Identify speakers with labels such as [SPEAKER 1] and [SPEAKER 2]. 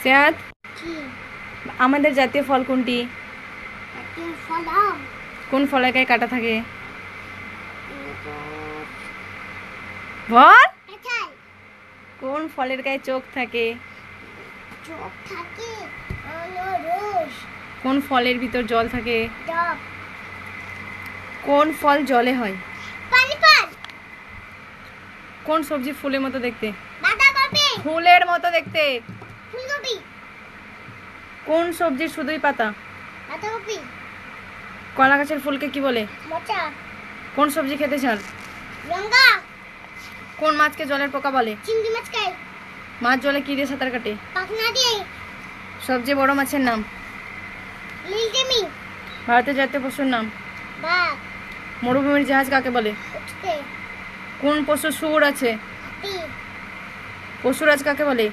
[SPEAKER 1] সিয়াদ, আমাদের জাতীয় ফল কোনটি? কোন ফলের গায়ে কাঁটা থাকে? বল। কোন ফলের গায়ে চোখ থাকে? কোন ফলের ভিতর জল থাকে? কোন ফল জলে হয়? কোন সবজি ফুলের মতো দেখতে? ফুলের মতো দেখতে। কোন সবজির শুধুই পাতা? কলা গাছের ফুলকে কি বলে? কোন সবজি খেতে ঝাল? কোন মাছকে জলের পোকা বলে? মাছ জলে কি দিয়ে সাঁতার কাটে? সবচেয়ে বড় মাছের নাম? ভারতের জাতীয় পশুর নাম? মরুভূমির জাহাজ কাকে বলে? কোন পশু সুর আছে? পশুরাজ কাকে বলে?